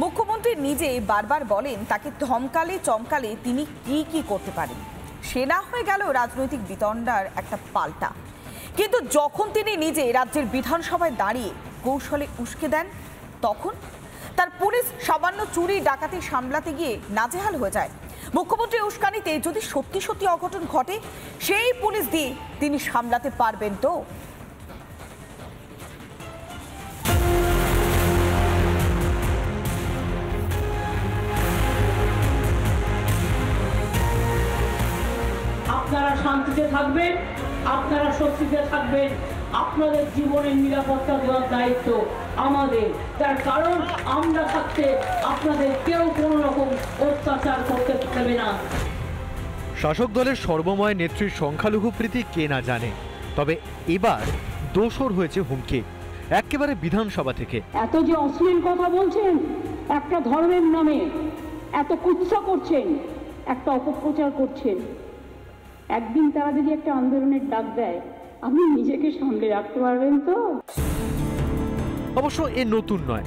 মুখ্যমন্ত্রী নিজে বারবার বলেন তাকে ধমকালে চমকালে তিনি কি করতে পারেন। সেনা হয়ে গেল রাজনৈতিক বিতণ্ডার একটা পাল্টা। কিন্তু যখন তিনি নিজে রাজ্যের বিধানসভায় দাঁড়িয়ে কৌশলে উস্কে দেন, তখন তার পুলিশ সামান্য চুরি ডাকাতি সামলাতে গিয়ে নাজেহাল হয়ে যায়। মুখ্যমন্ত্রী উস্কানিতে যদি সত্যি সত্যি অঘটন ঘটে, সেই পুলিশ দিয়ে তিনি সামলাতে পারবেন তো? আপনারা শান্তিতে থাকবেন, আপনারা স্বস্তিতে থাকবেন, আপনাদের জীবনের নিরাপত্তা দেওয়ার দায়িত্ব আমাদের। তার কারণ আমরা থাকতে আপনাদের কেউ কোনো রকম অত্যাচার করতে পারবে না। শাসক দলের সর্বময় নেত্রীর সংখ্যালঘু প্রীতি কে না জানে, তবে এবার দোসর হয়েছে হুমকি একেবারে বিধানসভা থেকে। এত যে অশ্লীল কথা বলছেন একটা ধর্মের নামে, এত কুৎসা করছেন, একটা অপপ্রচার করছেন, একদিন তারা যদি একটা আন্দোলনের ডাক দেয়, আপনি নিজেকে সামলে রাখতে পারবেন তো? অবশ্য এ নতুন নয়।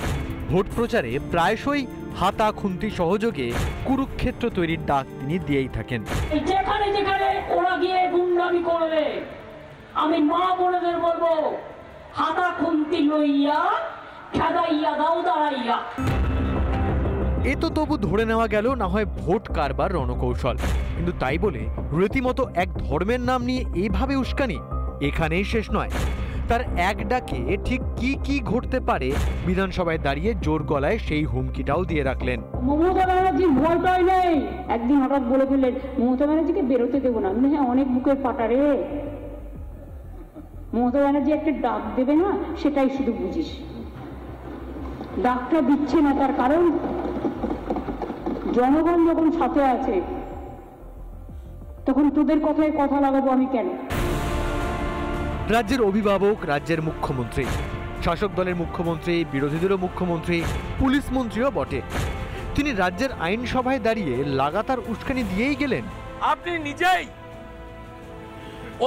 ভোট প্রচারে প্রায়শই হাতা খুন্তি সহযোগে কুরুক্ষেত্র তৈরির ডাক তিনি দিয়েই থাকেন। যেখানে যেখানে ওরা গিয়ে গুন্ডামি করবে, আমি মা বোনেদের বলবো, হাতা খুন্তি লইয়া খেদাইয়া দাও দাঁড়াইয়া। এ তো তবু ধরে নেওয়া গেল না হয় ভোট কারবার রণকৌশল, কিন্তু তাই বলে রীতিমতো এক ধর্মের নাম নিয়ে এইভাবে উস্কানি এখানেই শেষ নয়। তার এক ডাকে ঠিক কি ঘটতে পারে বিধানসভায় দাঁড়িয়ে জোর গলায় সেই হুমকিটাও দিয়ে রাখলেন। মমতা ব্যানার্জির ভয়টাই নেই। একদিন হঠাৎ বলে ফেললেন মমতা ব্যানার্জিকে বেরোতে দেবো না। হ্যাঁ, অনেক বুকের ফাটা রে। মমতা ব্যানার্জি একটা ডাক দেবে না, সেটাই শুধু বুঝিস। ডাকটা দিচ্ছে না, তার কারণ জনগণ যখন সাথে আছে তখন তোদের কথায় কথা লাগাবো আমি কেন? রাজ্যের অভিভাবক রাজ্যের মুখ্যমন্ত্রী, শাসক দলের মুখ্যমন্ত্রী, বিরোধীদেরও মুখ্যমন্ত্রী, পুলিশ মন্ত্রীও বটে। তিনি রাজ্যের আইনসভায় দাঁড়িয়ে লাগাতার উস্কানি দিয়েই গেলেন। আপনি নিজেই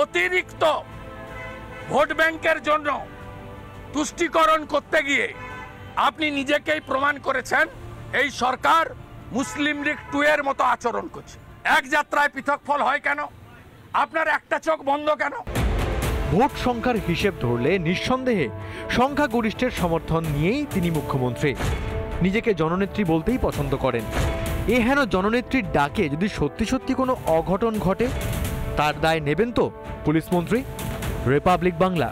অতিরিক্ত ভোট ব্যাংকের জন্য তুষ্টিকরণ করতে গিয়ে আপনি নিজেকেই প্রমাণ করেছেন এই সরকার মুসলিম লীগ 2 এর মতো আচরণ করছে। এক যাত্রায় পৃথক ফল হয় কেন? আপনার একটা চোখ বন্ধ কেন? ভোট সংখ্যার হিসেব ধরলে নিঃসন্দেহে সংখ্যাগরিষ্ঠের সমর্থন নিয়েই তিনি মুখ্যমন্ত্রী। নিজেকে জননেত্রী বলতেই পছন্দ করেন। এ হেন জননেত্রীর ডাকে যদি সত্যি সত্যি কোনো অঘটন ঘটে, তার দায় নেবেন তো পুলিশ মন্ত্রী? রিপাবলিক বাংলা।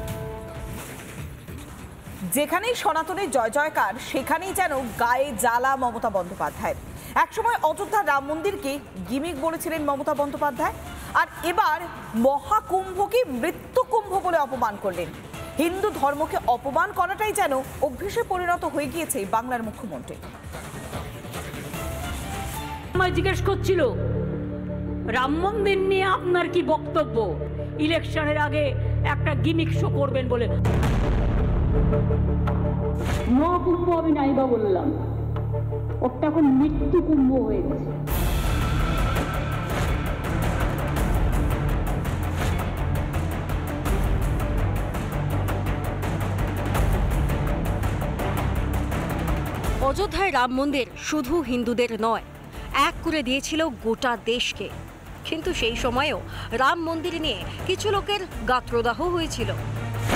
যেখানেই সনাতনের জয় জয়কার, সেখানেই যেন গায়ে জ্বালা মমতা বন্দ্যোপাধ্যায়। একসময় অযোধ্যার রাম মন্দিরকে গিমিক বলেছিলেন মমতা বন্দ্যোপাধ্যায়, আর এবার মহাকুম্ভকে মৃত্যুকুম্ভ বলে অপমান করলেন। হিন্দু ধর্মকে অপমান করাটাই যেন অভ্যেসে পরিণত হয়ে গিয়েছে বাংলার মুখ্যমন্ত্রী। আমায় জিজ্ঞেস করছিল রাম মন্দির নিয়ে আপনার কি বক্তব্য, ইলেকশনের আগে একটা গিমিক শো করবেন বলে। মহাকুম্ভ আমি নাইবা বললাম, ওটা এখন মৃত্যু কুম্ভ হয়ে গেছে। অযোধ্যায় রাম মন্দির শুধু হিন্দুদের নয়, এক করে দিয়েছিল গোটা দেশকে। কিন্তু সেই সময়েও রাম মন্দির নিয়ে কিছু লোকের গাত্রদাহ হয়েছিল।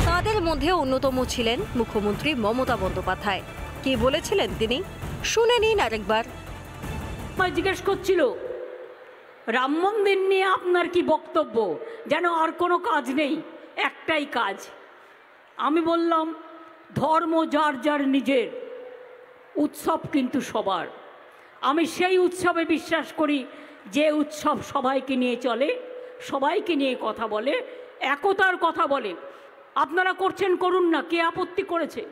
তাদের মধ্যে অন্যতম ছিলেন মুখ্যমন্ত্রী মমতা বন্দ্যোপাধ্যায়। কি বলেছিলেন তিনি, শুনে নিন আরেকবার। জিজ্ঞেস করছিল রাম মন্দির নিয়ে আপনার কি বক্তব্য, যেন আর কোনো কাজ নেই, একটাই কাজ। আমি বললাম ধর্ম যার যার নিজের, উৎসব কিন্তু সবার। আমি সেই উৎসবে বিশ্বাস করি যে উৎসব সবাইকে নিয়ে চলে, সবাইকে নিয়ে কথা বলে, একতার কথা বলে। আপনারা করছেন, করুন না, কে আপত্তি করেছে?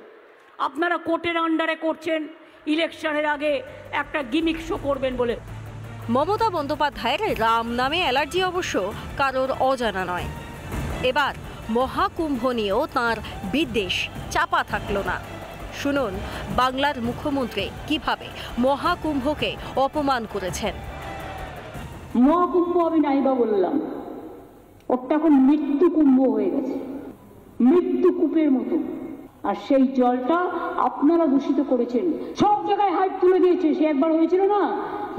আপনারা কোর্টের আন্ডারে করছেন, ইলেকশনের আগে একটা গিমিক শো করবেন বলে। মমতা বন্দ্যোপাধ্যায়ের রাম নামে অ্যালার্জি অবশ্য কারোর অজানা নয়। এবার মহাকুম্ভ নিয়েও তাঁর বিদ্বেষ চাপা থাকলো না। শুনুন বাংলার মুখ্যমন্ত্রী কিভাবে মহাকুম্ভকে অপমান করেছেন। মহাকুম্ভ আমি নাইবা বললাম, ওটা এখন মৃত্যু কুম্ভ হয়ে গেছে, মৃত্যু কূপের মতো। আর সেই জলটা আপনারা দূষিত করেছেন। সব জায়গায় হাত তুলে দিয়েছে। সে একবার হয়েছিল না,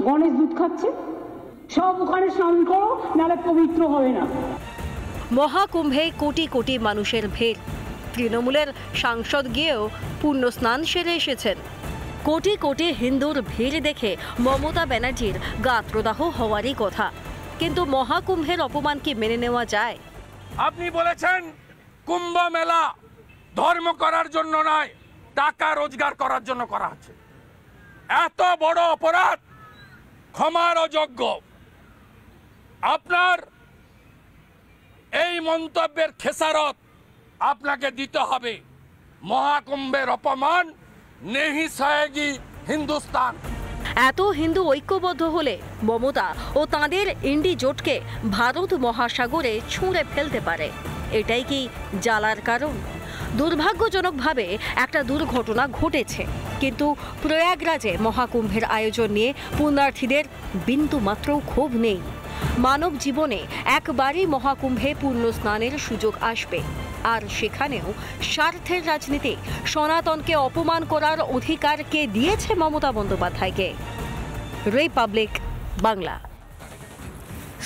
গণেশ দুধ খাচ্ছে, সব ওখানে স্নান করো নাহলে পবিত্র হবে না। মহাকুম্ভে কোটি কোটি মানুষের ভিড়। তৃণমূলের সাংসদ গিয়েও পুণ্য স্নান সেরে এসেছেন। কোটি কোটি হিন্দুর ভিড় দেখে মমতা ব্যানার্জির গাত্রদাহ হওয়ারই কথা, কিন্তু মহাকুম্ভের অপমান কি মেনে নেওয়া যায়? আপনি বলেছেন কুম্ভ মেলা ধর্ম করার জন্য নয়, টাকা রোজগার করার জন্য করা হচ্ছে। এত বড় অপরাধ ক্ষমার অযোগ্য। আপনার এই মন্তব্যের খেসারত আপনাকে দিতে হবে। মহাকুম্ভের অপমান নেহি সহেগি হিন্দুস্তান। এত হিন্দু ঐক্যবদ্ধ হলে মমতা ও তাঁদের ইন্ডি জোটকে ভারত মহাসাগরে ছুঁড়ে ফেলতে পারে। এটাই কি জ্বালার কারণ? দুর্ভাগ্যজনকভাবে একটা দুর্ঘটনা ঘটেছে, কিন্তু প্রয়াগরাজে মহাকুম্ভের আয়োজন নিয়ে পুণ্যার্থীদের বিন্দুমাত্র ক্ষোভ নেই। মানব জীবনে একবারই মহাকুম্ভে পুণ্য স্নানের সুযোগ আসবে, আর সেখানেও স্বার্থের রাজনীতি সনাতনকে অপমান করার অধিকার কে দিয়েছে মমতা বন্দ্যোপাধ্যায়কে? রিপাবলিক বাংলা।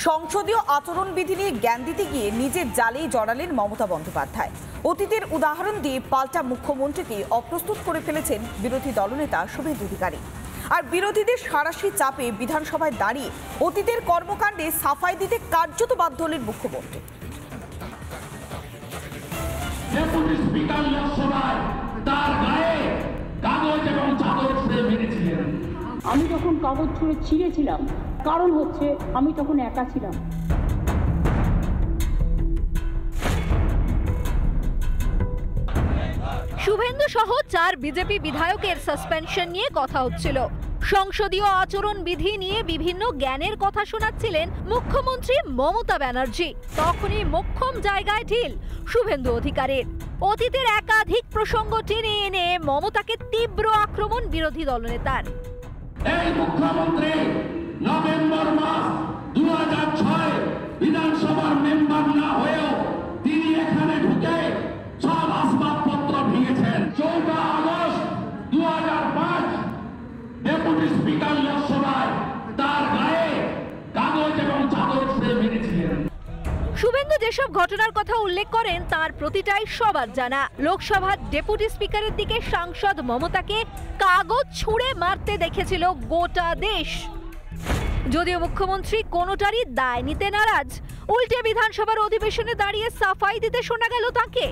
সংসদীয় আচরণবিধি নিয়ে জ্ঞান দিতে গিয়ে নিজের জালেই জড়ালেন মমতা বন্দ্যোপাধ্যায়। অতীতের উদাহরণ দিয়ে পাল্টা মুখ্যমন্ত্রীকে অপ্রস্তুত করে ফেলেছেন বিরোধী দলনেতা শুভেন্দু অধিকারী। আর বিরোধীদের সাঁড়াশি চাপে বিধানসভায় দাঁড়িয়ে অতীতের কর্মকাণ্ডে সাফাই দিতে কার্যত বাধ্য হলেন মুখ্যমন্ত্রী। আমি যখন কাগজ ছুঁড়ে ছিঁড়েছিলাম, কারণ হচ্ছে আমি তখন একা ছিলাম। শুভেন্দু সহ 4 বিজেপি বিধায়কের সাসপেনশন নিয়ে কথা হচ্ছিল। সংসদীয় আচরণ বিধি নিয়ে বিভিন্ন জ্ঞানের কথা শোনাচ্ছিলেন মুখ্যমন্ত্রী মমতা ব্যানার্জি। তখনই মোক্ষম জায়গায় ঢিল শুভেন্দু অধিকারীর। অতীতের একাধিক প্রসঙ্গ টেনে এনে মমতাকে তীব্র আক্রমণ বিরোধী দলনেতার। এই মুখ্যমন্ত্রী নভেম্বর মাস 2006 বিধানসভার মেম্বার না হয়েও তিনি এখানে ঢুকে সব আসবাবপত্র ভেঙেছেন। 14 আগস্ট 2005 ডেপুটি স্পিকার লোকসভায় তার গায়ে কাগজ এবং চাদর ছুঁড়ে মেরেছিলেন। শুভেন্দু যেসব ঘটনার কথা উল্লেখ করেন তার প্রতিটাই সবার জানা। লোকসভার ডেপুটি স্পিকারের দিকে সাংসদ মমতাকে কাগজ ছুঁড়ে মারতে দেখেছিল গোটা দেশ। যদিও মুখ্যমন্ত্রী কোনোটারই দায় নিতে নারাজ, উল্টে বিধানসভার অধিবেশনে দাঁড়িয়ে সাফাই দিতে শোনা গেল তাকে।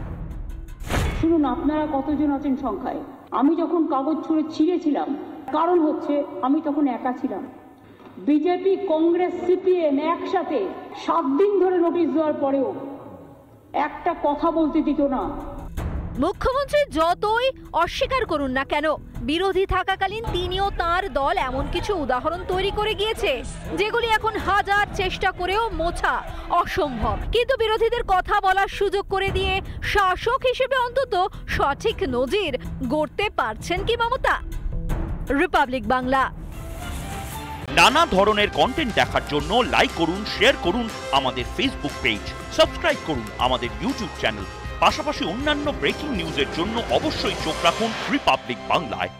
শুনুন, আপনারা কতজন আছেন সংখ্যায়? আমি যখন কাগজ ছুঁড়ে ছিঁড়েছিলাম, কারণ হচ্ছে আমি তখন একা ছিলাম। বিজেপি, কংগ্রেস, সিপিএম একসাথে 7 দিন ধরে নোটিশ দেওয়ার পরেও একটা কথা বলতে দিত না। মুখ্যমন্ত্রী যতই অস্বীকার করুন না কেন, বিরোধী থাকাকালীন তিনিও তার দল এমন কিছু উদাহরণ তৈরি করে গিয়েছে যেগুলি এখন হাজার চেষ্টা করেও মোছা অসম্ভব। কিন্তু বিরোধীদের কথা বলার সুযোগ করে দিয়ে শাসক হিসেবে অন্তত সঠিক নজির গড়তে পারছেন কি মমতা? রিপাবলিক বাংলা। নানা ধরনের কন্টেন্ট দেখার জন্য লাইক করুন, শেয়ার করুন আমাদের ফেসবুক পেজ, সাবস্ক্রাইব করুন আমাদের ইউটিউব চ্যানেল। পাশাপাশি অন্যান্য ব্রেকিং নিউজের জন্য অবশ্যই চোখ রাখুন রিপাবলিক বাংলায়।